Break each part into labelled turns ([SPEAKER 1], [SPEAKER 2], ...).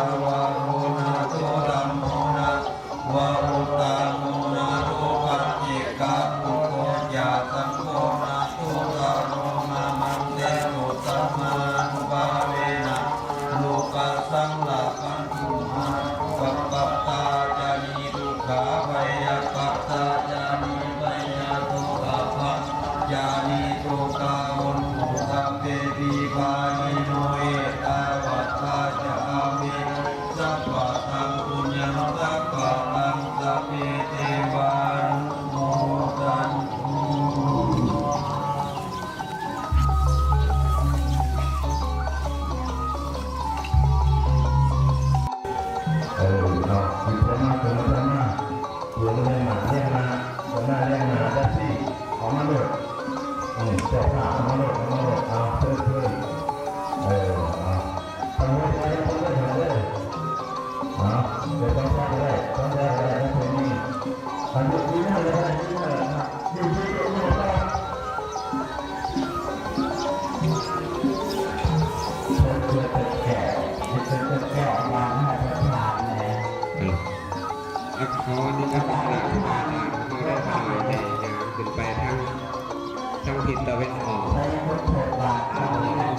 [SPEAKER 1] าวารุณาโตธัมโมนะวารุตาโมนะโรปัจเจกะปุโกยาสังโฆนะโตตาโรนะมันเตโรสัมมานุภาเวนะโลกัสสังละคันตุมากัปปะตาจานิทุกขาไวยกัปตาจานิไวยโตอาภัสยานิโตกาวุนโมทัพเปติภานิโนเอตาวัตตาจามิสัพพะทังปุญญาสัพพะทังสัพเพเทวานุโมทันตุ
[SPEAKER 2] เอาพิจารณาพิจารณาเดี๋ยวเรียนมาเรียนมาหัวหน้าเรียนมาได้สิออกมาเลยเจ้าข้าออกมาเลยเอาเพื่อนเอาทำไว้ได้ทำได้เลยเอาเดี๋ยวต้องได้แล้วทีนี้อันนี้น่าจะได้ที่นั่นนะอยู่ที่ตรงนี้นะเพื่อแก่แก่มาให้ประธานเลย
[SPEAKER 3] อักษรนี่ก็ตลาดมาเขาได้ถ่ายในขึ้นไปทั้งทิศตะวันออก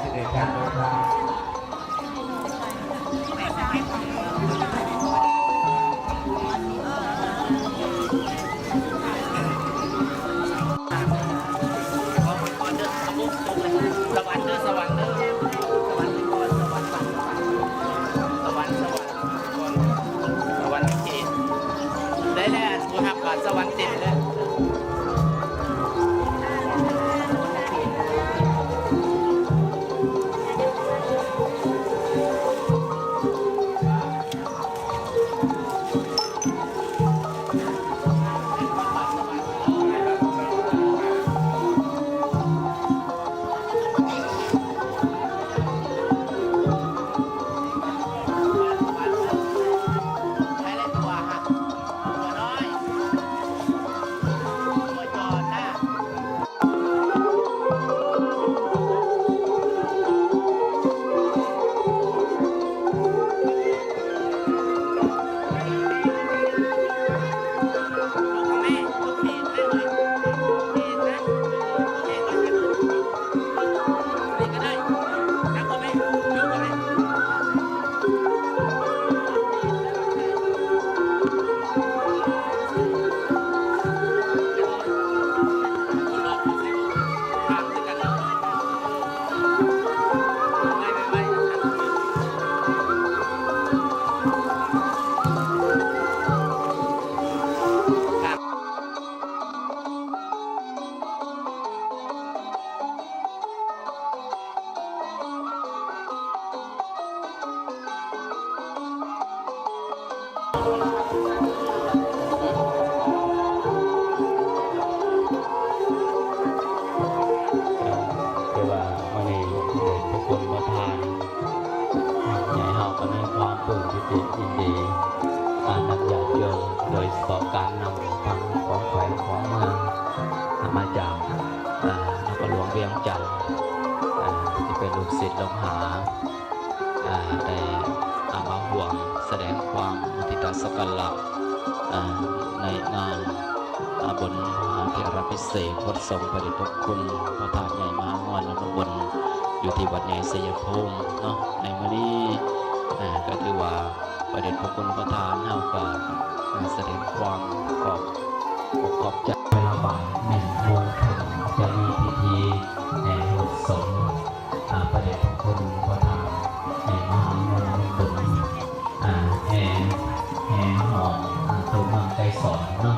[SPEAKER 3] เสด็จการ
[SPEAKER 4] สวรรค์เต็มเลย
[SPEAKER 5] ยินดีการนำญาติโยมโดยเฉพาะการนำทางของแขวงของเมืองมาจากนครหลวงเวียงจันทร์ที่เป็นลูกศิษย์ลูกหาได้เอามาห่วงแสดงความมุทิตาสักการะในงานบนเทระพิเศษวัดทรงประดิษฐ์คุณพระธาตุใหญ่มหางอนและบนอยู่ที่วัดใหญ่ชัยภูมิเนาะในวันนี้ก็คือว่าประเด็นพระคุณประธานเท่ากับแสดงความขอบใจเวลาบ่าย1 โมงถึงจะมีพิธีแห่หดสงประเด็นพระคุณประธานแห่มหามงคลแห่หอมตัวเมืองไกรสอนเนาะ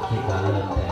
[SPEAKER 5] คิดว่าเริ่มแต่